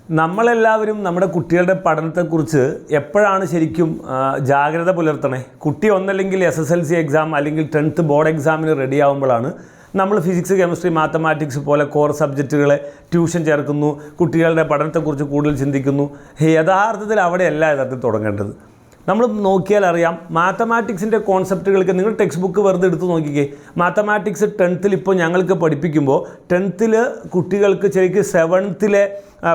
നമ്മളെല്ലാവരും നമ്മുടെ കുട്ടികളുടെ പഠനത്തെക്കുറിച്ച് എപ്പോഴാണ് ശരിക്കും ജാഗ്രത പുലർത്തണേ? കുട്ടി ഒന്നല്ലെങ്കിൽ SSLC എക്സാം അല്ലെങ്കിൽ 10th ബോർഡ് എക്സാമിന് റെഡി ആകുമ്പോഴാണ് നമ്മൾ ഫിസിക്സ്, കെമിസ്ട്രി, മാത്തമാറ്റിക്സ് പോലെ കോർ സബ്ജക്റ്റുകളെ ട്യൂഷൻ ചേർക്കുന്നു, കുട്ടികളുടെ പഠനത്തെക്കുറിച്ച് കൂടുതൽ ചിന്തിക്കുന്നു. യഥാർത്ഥത്തിൽ അവിടെയല്ല യഥാർത്ഥത്തിൽ തുടങ്ങേണ്ടത്. നമ്മൾ നോക്കിയാൽ അറിയാം, മാത്തമാറ്റിക്സിൻ്റെ കോൺസെപ്റ്റുകൾക്ക് നിങ്ങൾ ടെക്സ്റ്റ് ബുക്ക് വെറുതെ എടുത്ത് നോക്കിക്കേ. മാത്തമാറ്റിക്സ് 10th ഇപ്പോൾ ഞങ്ങൾക്ക് പഠിപ്പിക്കുമ്പോൾ 10th കുട്ടികൾക്ക് ശരിക്കും 7th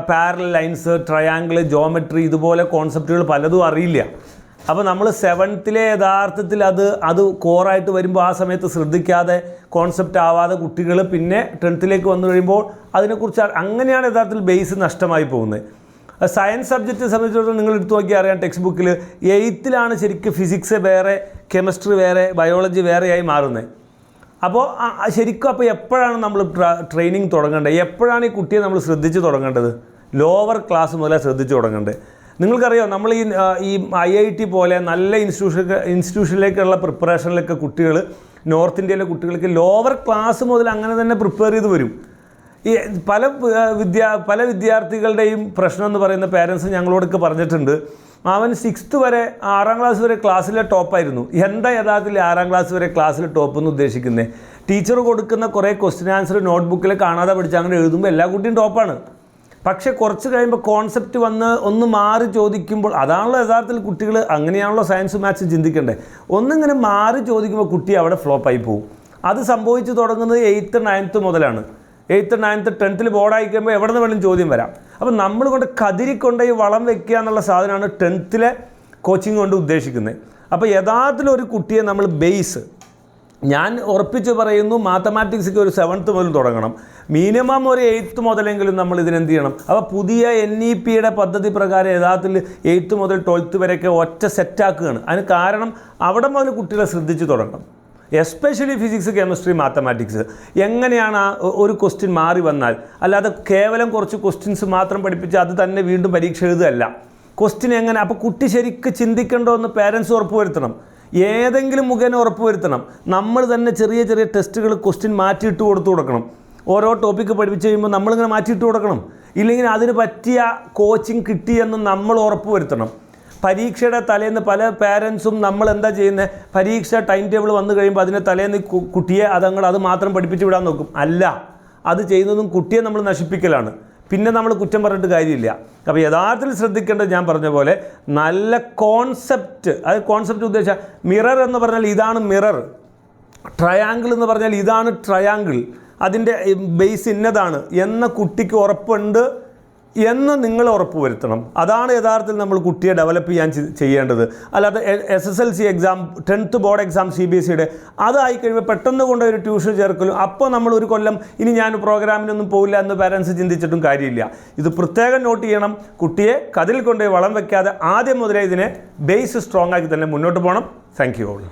parallel lines, triangle, geometry ഇതുപോലെ കോൺസെപ്റ്റുകൾ പലതും അറിയില്ല. അപ്പോൾ നമ്മൾ 7th യഥാർത്ഥത്തിൽ അത് കോറായിട്ട് വരുമ്പോൾ ആ സമയത്ത് ശ്രദ്ധിക്കാതെ കോൺസെപ്റ്റ് ആവാതെ കുട്ടികൾ പിന്നെ 10th വന്നു കഴിയുമ്പോൾ അതിനെക്കുറിച്ച് അങ്ങനെയാണ് യഥാർത്ഥത്തിൽ ബേസ് നഷ്ടമായി പോകുന്നത്. സയൻസ് സബ്ജക്റ്റ് സംബന്ധിച്ചിടത്തോളം നിങ്ങൾ എടുത്തു നോക്കിയാൽ അറിയാം, ടെക്സ്റ്റ് ബുക്കിൽ 8th ശരിക്കും ഫിസിക്സ് വേറെ, കെമിസ്ട്രി വേറെ, ബയോളജി വേറെയായി മാറുന്നത്. അപ്പോൾ ശരിക്കും എപ്പോഴാണ് നമ്മൾ ട്രെയിനിങ് തുടങ്ങേണ്ടത്? എപ്പോഴാണ് ഈ കുട്ടിയെ നമ്മൾ ശ്രദ്ധിച്ച് തുടങ്ങേണ്ടത്? ലോവർ ക്ലാസ് മുതലേ ശ്രദ്ധിച്ച് തുടങ്ങേണ്ടത്. നിങ്ങൾക്കറിയാം, നമ്മൾ ഈ IIT പോലെ നല്ല ഇൻസ്റ്റിറ്റ്യൂഷനിലേക്കുള്ള പ്രിപ്പറേഷനിലൊക്കെ കുട്ടികൾ, നോർത്ത് ഇന്ത്യയിലെ കുട്ടികൾക്ക് ലോവർ ക്ലാസ് മുതൽ അങ്ങനെ തന്നെ പ്രിപ്പയർ ചെയ്ത് വരും. ഈ പല വിദ്യാർത്ഥികളുടെയും പ്രശ്നം എന്ന് പറയുന്ന പേരൻസ് ഞങ്ങളോടൊക്കെ പറഞ്ഞിട്ടുണ്ട്, അവൻ 6th വരെ 6ാം ക്ലാസ് വരെ ക്ലാസ്സിലെ ടോപ്പായിരുന്നു. എന്താ യഥാർത്ഥത്തിൽ 6ാം ക്ലാസ് വരെ ക്ലാസ്സിലെ ടോപ്പ് എന്ന് ഉദ്ദേശിക്കുന്നത്? ടീച്ചർ കൊടുക്കുന്ന കുറേ ക്വസ്റ്റ്യൻ ആൻസർ നോട്ട്ബുക്കിൽ കാണാതെ പഠിച്ച് അങ്ങനെ എഴുതുമ്പോൾ എല്ലാ കുട്ടിയും ടോപ്പാണ്. പക്ഷേ കുറച്ച് കഴിയുമ്പോൾ കോൺസെപ്റ്റ് വന്ന് ഒന്ന് മാറി ചോദിക്കുമ്പോൾ, അതാണല്ലോ യഥാർത്ഥത്തിൽ കുട്ടികൾ, അങ്ങനെയാണല്ലോ സയൻസ് മാത്സ് ചിന്തിക്കേണ്ടത്. ഒന്നിങ്ങനെ മാറി ചോദിക്കുമ്പോൾ കുട്ടി അവിടെ ഫ്ലോപ്പായി പോകും. അത് സംഭവിച്ചു തുടങ്ങുന്നത് 8th 9th മുതലാണ്. 8th 9th 10th ബോർഡായി കഴിയുമ്പോൾ എവിടെ നിന്ന് വേണമെങ്കിലും ചോദ്യം വരാം. അപ്പോൾ നമ്മൾ കൊണ്ട് കതിരിക്കൊണ്ട് ഈ വളം വെക്കുക എന്നുള്ള സാധനമാണ് 10th കോച്ചിങ് കൊണ്ട് ഉദ്ദേശിക്കുന്നത്. അപ്പോൾ യഥാർത്ഥത്തിൽ ഒരു കുട്ടിയെ നമ്മൾ ബേസ്, ഞാൻ ഉറപ്പിച്ച് പറയുന്നു, മാത്തമാറ്റിക്സിക്ക് ഒരു 7th മുതൽ തുടങ്ങണം. മിനിമം ഒരു 8th മുതലെങ്കിലും നമ്മൾ ഇതിനെന്ത് ചെയ്യണം? അപ്പോൾ പുതിയ NEPയുടെ പദ്ധതി പ്രകാരം യഥാർത്ഥത്തിൽ 8th മുതൽ 12th വരെയൊക്കെ ഒറ്റ സെറ്റാക്കുകയാണ്. അതിന് കാരണം അവിടെ മുതൽ കുട്ടികളെ ശ്രദ്ധിച്ച് തുടങ്ങണം. Especially physics, chemistry, mathematics. എങ്ങനെയാണ് ഒരു ക്വസ്റ്റ്യൻ മാറി വന്നാൽ, അല്ലാതെ കേവലം കുറച്ച് ക്വസ്റ്റ്യൻസ് മാത്രം പഠിപ്പിച്ച് അത് തന്നെ വീണ്ടും പരീക്ഷ എഴുതുകയല്ല. ക്വസ്റ്റ്യൻ എങ്ങനെ, അപ്പോൾ കുട്ടി ശരിക്കും ചിന്തിക്കേണ്ടോ എന്ന് പേരൻസ് ഉറപ്പുവരുത്തണം. ഏതെങ്കിലും മുഖേന ഉറപ്പുവരുത്തണം. നമ്മൾ തന്നെ ചെറിയ ചെറിയ ടെസ്റ്റുകൾ ക്വസ്റ്റ്യൻ മാറ്റിയിട്ട് കൊടുക്കണം. ഓരോ ടോപ്പിക്ക് പഠിപ്പിച്ച് കഴിയുമ്പോൾ നമ്മളിങ്ങനെ മാറ്റിയിട്ട് കൊടുക്കണം. ഇല്ലെങ്കിൽ അതിന് പറ്റിയ കോച്ചിങ് കിട്ടിയെന്ന് നമ്മൾ ഉറപ്പുവരുത്തണം. പരീക്ഷയുടെ തലേന്ന് പല പാരൻസും നമ്മൾ എന്താ ചെയ്യുന്നത്, പരീക്ഷ ടൈം ടേബിൾ വന്നു കഴിയുമ്പോൾ അതിനെ തലേന്ന് കുട്ടിയെ അത് മാത്രം പഠിപ്പിച്ച് വിടാൻ നോക്കും. അല്ല, അത് ചെയ്യുന്നതും കുട്ടിയെ നമ്മൾ നശിപ്പിക്കലാണ്. പിന്നെ നമ്മൾ കുറ്റം പറഞ്ഞിട്ട് കാര്യമില്ല. അപ്പോൾ യഥാർത്ഥത്തിൽ ശ്രദ്ധിക്കേണ്ടത് ഞാൻ പറഞ്ഞ പോലെ നല്ല കോൺസെപ്റ്റ്, അത് കോൺസെപ്റ്റ് ഉദ്ദേശിച്ച മിറർ എന്ന് പറഞ്ഞാൽ ഇതാണ് മിറർ, ട്രയാങ്കിൾ എന്ന് പറഞ്ഞാൽ ഇതാണ് ട്രയാങ്കിൾ, അതിൻ്റെ ബേസ് ഇന്നതാണ് എന്ന കുട്ടിക്ക് ഉറപ്പുണ്ട് എന്ന് നിങ്ങൾ ഉറപ്പുവരുത്തണം. അതാണ് യഥാർത്ഥത്തിൽ നമ്മൾ കുട്ടിയെ ഡെവലപ്പ് ചെയ്യാൻ ചെയ്യേണ്ടത്. അല്ലാതെ SSLC exam, 10th board exam CBSEയുടെ അതായി കഴിയുമ്പോൾ പെട്ടെന്ന് കൊണ്ടൊരു ട്യൂഷൻ ചേർക്കലും, അപ്പോൾ നമ്മൾ ഒരു കൊല്ലം ഇനി ഞാൻ പ്രോഗ്രാമിനൊന്നും പോവില്ല എന്ന് പാരൻസ് ചിന്തിച്ചിട്ടും കാര്യമില്ല. ഇത് പ്രത്യേകം നോട്ട് ചെയ്യണം. കുട്ടിയെ കതിൽ കൊണ്ടുപോയി വളം വയ്ക്കാതെ ആദ്യം മുതലേ ഇതിനെ ബേസ് സ്ട്രോങ് ആക്കി തന്നെ മുന്നോട്ട് പോകണം. Thank you all.